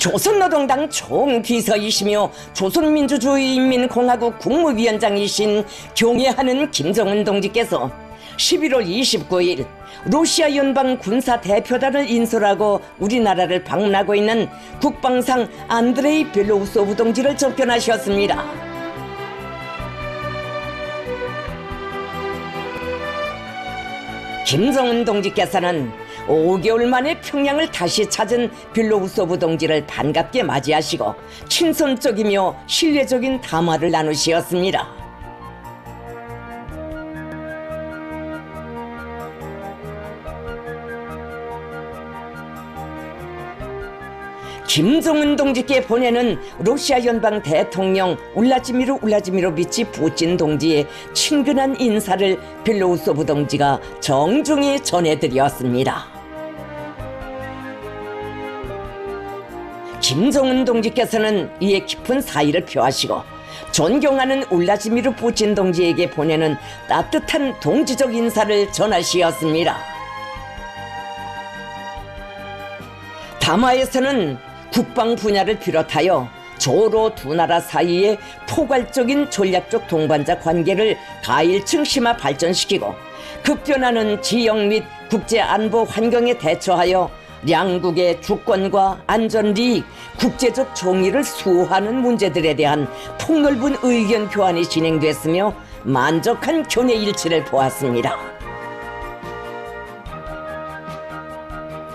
조선노동당 총비서이시며 조선민주주의인민공화국 국무위원장이신 경애하는 김정은 동지께서 11월 29일 러시아 연방 군사 대표단을 인솔하고 우리나라를 방문하고 있는 국방상 안드레이 벨로우소프 동지를 접견하셨습니다. 김정은 동지께서는 5개월 만에 평양을 다시 찾은 벨로우소프 동지를 반갑게 맞이하시고 친선적이며 신뢰적인 담화를 나누시었습니다. 김정은 동지께 보내는 러시아 연방 대통령 울라지미르 울라지미로비치 푸틴 동지의 친근한 인사를 벨로우소프 동지가 정중히 전해드렸습니다. 김정은 동지께서는 이에 깊은 사의를 표하시고 존경하는 울라지미르 푸틴 동지에게 보내는 따뜻한 동지적 인사를 전하시었습니다. 담화에서는 국방 분야를 비롯하여 조로 두 나라 사이의 포괄적인 전략적 동반자 관계를 가일층 심화 발전시키고 급변하는 지역 및 국제안보 환경에 대처하여 양국의 주권과 안전리익, 국제적 정의를 수호하는 문제들에 대한 폭넓은 의견 교환이 진행됐으며 만족한 견해 일치를 보았습니다.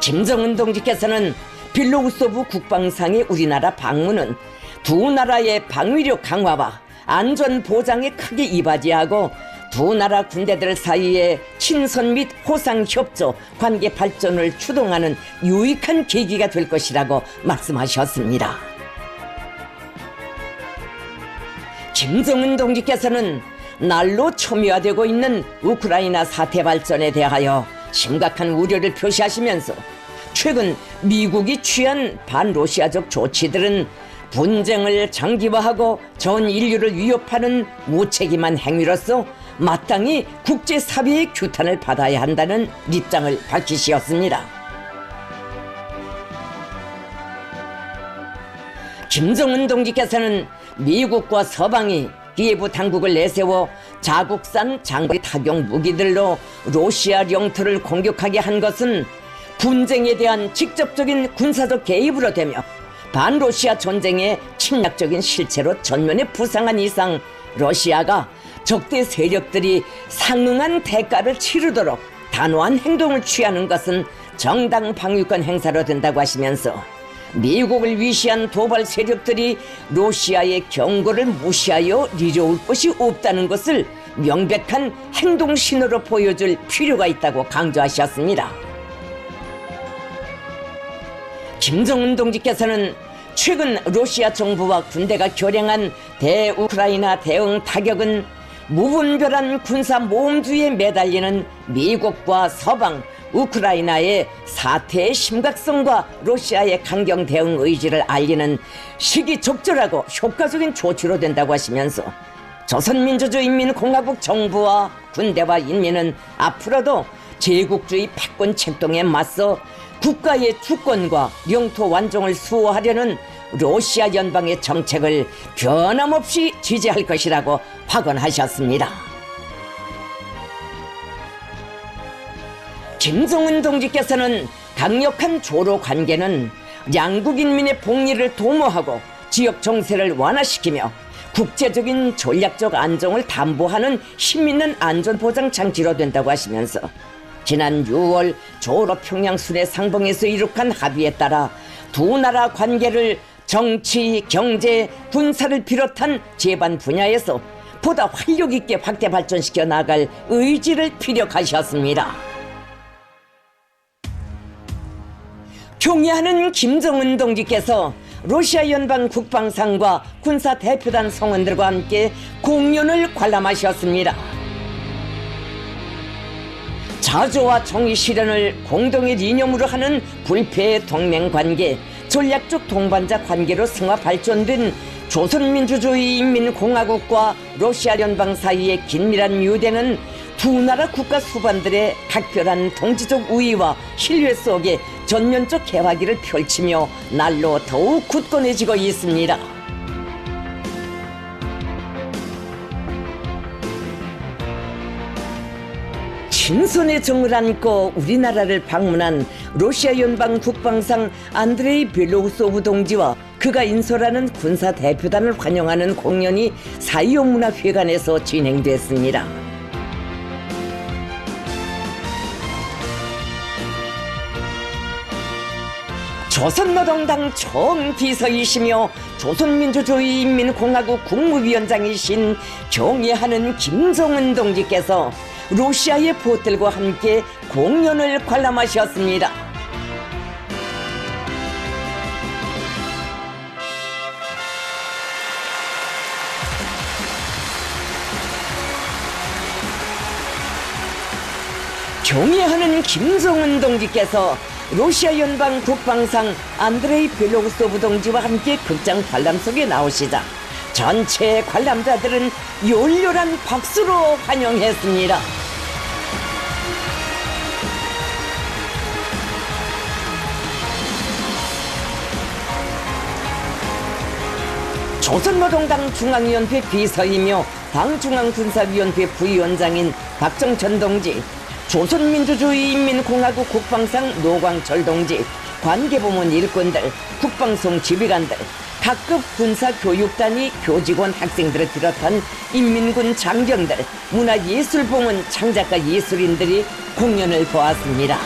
김정은 동지께서는 벨로우소프 국방상의 우리나라 방문은 두 나라의 방위력 강화와 안전 보장에 크게 이바지하고 두 나라 군대들 사이의 친선 및 호상협조 관계 발전을 추동하는 유익한 계기가 될 것이라고 말씀하셨습니다. 김정은 동지께서는 날로 첨예화되고 있는 우크라이나 사태 발전에 대하여 심각한 우려를 표시하시면서 최근 미국이 취한 반러시아적 조치들은 분쟁을 장기화하고 전 인류를 위협하는 무책임한 행위로서 마땅히 국제사회의 규탄을 받아야 한다는 입장을 밝히시었습니다. 김정은 동지께서는 미국과 서방이 기예부 당국을 내세워 자국산 장거리 타격 무기들로 러시아 영토를 공격하게 한 것은 분쟁에 대한 직접적인 군사적 개입으로 되며 반러시아 전쟁의 침략적인 실체로 전면에 부상한 이상 러시아가 적대 세력들이 상응한 대가를 치르도록 단호한 행동을 취하는 것은 정당 방위권 행사로 된다고 하시면서 미국을 위시한 도발 세력들이 러시아의 경고를 무시하여 내려올 것이 없다는 것을 명백한 행동 신호로 보여줄 필요가 있다고 강조하셨습니다. 김정은 동지께서는 최근 러시아 정부와 군대가 결행한 대우크라이나 대응 타격은 무분별한 군사 모험주의에 매달리는 미국과 서방, 우크라이나의 사태의 심각성과 러시아의 강경 대응 의지를 알리는 시기적절하고 효과적인 조치로 된다고 하시면서 조선민주주의인민공화국 정부와 군대와 인민은 앞으로도 제국주의 패권 책동에 맞서 국가의 주권과 영토 완종을 수호하려는 러시아 연방의 정책을 변함없이 지지할 것이라고 확언하셨습니다. 김정은 동지께서는 강력한 조로 관계는 양국 인민의 복리를 도모하고 지역 정세를 완화시키며 국제적인 전략적 안정을 담보하는 힘있는 안전보장 장치로 된다고 하시면서 지난 6월 조로 평양 순회 상봉에서 이룩한 합의에 따라 두 나라 관계를 정치, 경제, 군사를 비롯한 제반 분야에서 보다 활력 있게 확대 발전시켜 나갈 의지를 피력하셨습니다. 경애하는 김정은 동지께서 러시아 연방 국방상과 군사 대표단 성원들과 함께 공연을 관람하셨습니다. 자조와 정의 실현을 공동의 이념으로 하는 불패의 동맹관계, 전략적 동반자 관계로 승화 발전된 조선민주주의인민공화국과 러시아 연방 사이의 긴밀한 유대는 두 나라 국가 수반들의 각별한 동지적 우위와 신뢰 속에 전면적 개화기를 펼치며 날로 더욱 굳건해지고 있습니다. 신선의 정을 안고 우리나라를 방문한 러시아 연방 국방상 안드레이 벨로우소브 동지와 그가 인솔하는 군사 대표단을 환영하는 공연이 사이오문화회관에서 진행됐습니다. 조선노동당 총비서이시며 조선민주주의인민공화국 국무위원장이신 경애하는 김정은 동지께서 러시아의 보틀과 함께 공연을 관람하셨습니다. 경애하는 김정은 동지께서 러시아 연방 국방상 안드레이 벨로우소브 동지와 함께 극장 관람 속에 나오시자 전체 관람자들은 열렬한 박수로 환영했습니다. 조선노동당 중앙위원회 비서이며 당중앙군사위원회 부위원장인 박정천 동지, 조선민주주의인민공화국 국방상 노광철 동지, 관계부문 일꾼들, 국방송 지휘관들, 각급 군사교육단위 교직원 학생들을 비롯한 인민군 장병들, 문화예술부문 창작가 예술인들이 공연을 보았습니다.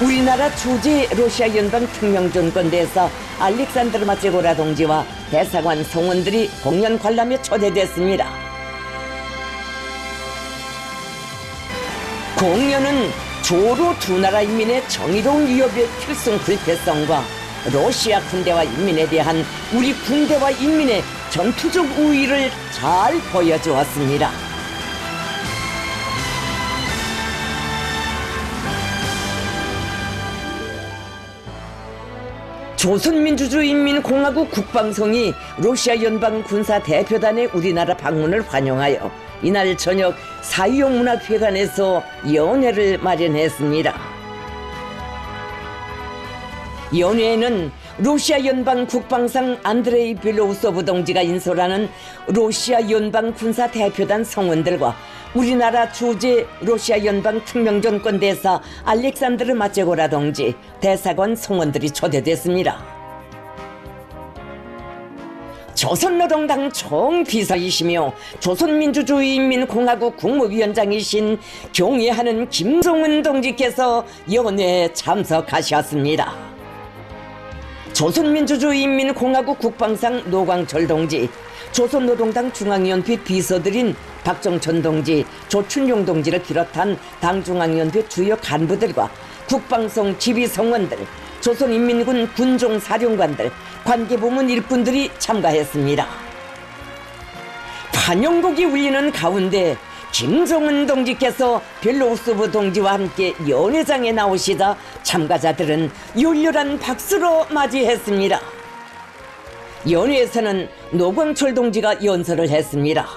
우리나라 주재 러시아 연방 특명전권대사 알렉산드르 마체고라 동지와 대사관 성원들이 공연 관람에 초대됐습니다. 공연은 조로 두 나라 인민의 정의로운 위협의 필승 불패성과 러시아 군대와 인민에 대한 우리 군대와 인민의 전투적 우위를 잘 보여주었습니다. 조선민주주의인민공화국 국방성이 러시아 연방 군사대표단의 우리나라 방문을 환영하여 이날 저녁 사이오문화회관에서 연회를 마련했습니다. 연회에는 러시아 연방 국방상 안드레이 벨로우소브 동지가 인솔하는 러시아 연방 군사대표단 성원들과 우리나라 주재 러시아 연방 특명전권 대사 알렉산드르 마체고라 동지, 대사관 성원들이 초대됐습니다. 조선노동당 총비서이시며 조선민주주의인민공화국 국무위원장이신 경애하는 김정은 동지께서 연회에 참석하셨습니다. 조선민주주의인민공화국 국방상 노광철 동지, 조선노동당 중앙위원회 비서들인 박정천 동지, 조춘용 동지를 비롯한 당중앙위원회 주요 간부들과 국방성 지휘성원들, 조선인민군 군종사령관들, 관계부문 일꾼들이 참가했습니다. 환영곡이 울리는 가운데 김정은 동지께서 벨로우소브 동지와 함께 연회장에 나오시자 참가자들은 열렬한 박수로 맞이했습니다. 연회에서는 노광철 동지가 연설을 했습니다.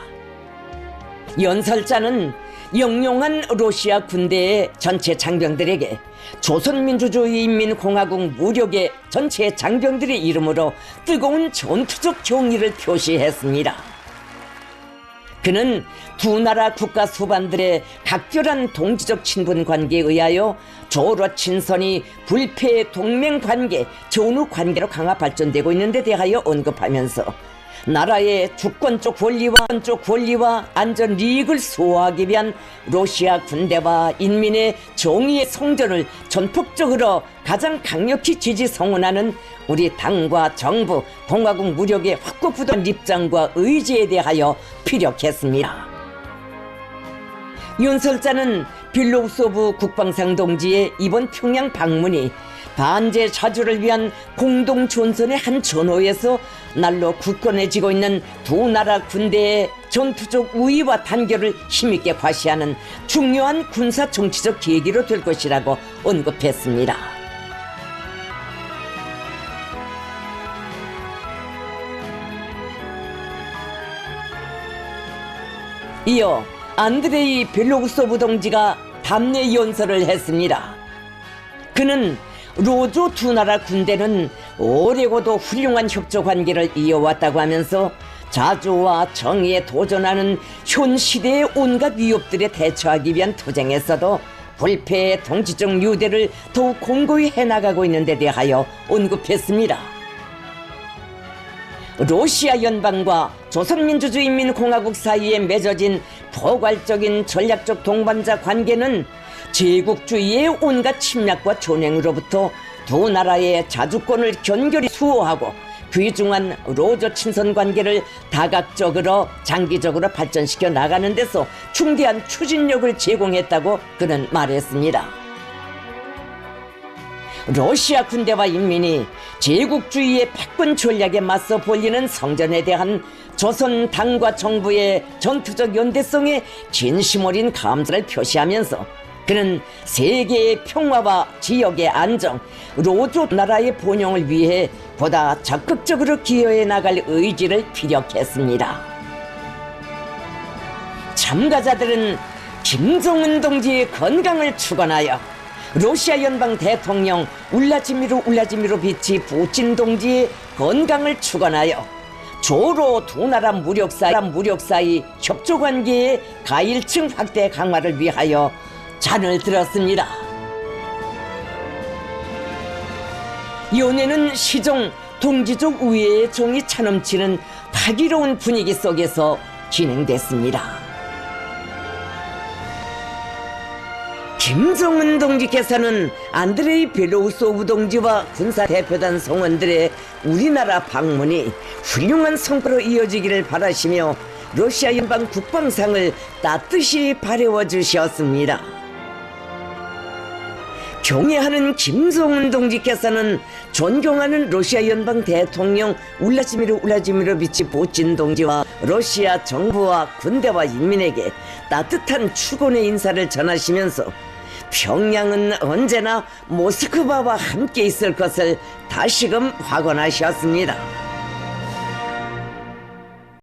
연설자는 영용한 러시아 군대의 전체 장병들에게 조선민주주의인민공화국 무력의 전체 장병들의 이름으로 뜨거운 전투적 경의를 표시했습니다. 그는 두 나라 국가 수반들의 각별한 동지적 친분 관계에 의하여 조로 친선이 불패의 동맹 관계, 전후 관계로 강화 발전되고 있는 데 대하여 언급하면서 나라의 주권적 권리와 안전 이익을 수호하기 위한 러시아 군대와 인민의 정의의 성전을 전폭적으로 가장 강력히 지지 성원하는 우리 당과 정부, 공화국 무력의 확고부동한 입장과 의지에 대하여 피력했습니다. 연설자는 벨로우소브 국방상 동지의 이번 평양 방문이 반제 자주를 위한 공동 전선의 한 전호에서 날로 굳건해지고 있는 두 나라 군대의 전투적 우위와 단결을 힘있게 과시하는 중요한 군사 정치적 계기로 될 것이라고 언급했습니다. 이어 안드레이 벨로우소브 동지가 답례 연설을 했습니다. 그는 로조 두 나라 군대는 오래고도 훌륭한 협조 관계를 이어왔다고 하면서 자주와 정의에 도전하는 현 시대의 온갖 위협들에 대처하기 위한 투쟁에서도 불패의 동지적 유대를 더욱 공고히 해나가고 있는 데 대하여 언급했습니다. 러시아 연방과 조선민주주의인민공화국 사이에 맺어진 포괄적인 전략적 동반자 관계는 제국주의의 온갖 침략과 전횡으로부터 두 나라의 자주권을 견결히 수호하고 귀중한 로조 친선 관계를 다각적으로 장기적으로 발전시켜 나가는 데서 중대한 추진력을 제공했다고 그는 말했습니다. 러시아 군대와 인민이 제국주의의 패권 전략에 맞서 벌이는 성전에 대한 조선 당과 정부의 전투적 연대성에 진심 어린 감사를 표시하면서 그는 세계의 평화와 지역의 안정, 로조 나라의 번영을 위해 보다 적극적으로 기여해 나갈 의지를 피력했습니다. 참가자들은 김정은 동지의 건강을 축원하여 러시아 연방 대통령 울라지미르 푸틴 동지의 건강을 축원하여 조로 두 나라 무력 사이 협조 관계의 가일층 확대 강화를 위하여 잔을 들었습니다. 연회는 시종 동지적 우애의 정이 차넘치는 파기로운 분위기 속에서 진행됐습니다. 김정은 동지께서는 안드레이 벨로우소브 동지와 군사대표단 성원들의 우리나라 방문이 훌륭한 성과로 이어지기를 바라시며 러시아 연방 국방상을 따뜻이 바래워 주셨습니다. 경애하는 김정은 동지께서는 존경하는 러시아 연방 대통령 울라지미르 푸틴 동지와 러시아 정부와 군대와 인민에게 따뜻한 축원의 인사를 전하시면서 평양은 언제나 모스크바와 함께 있을 것을 다시금 확언하셨습니다.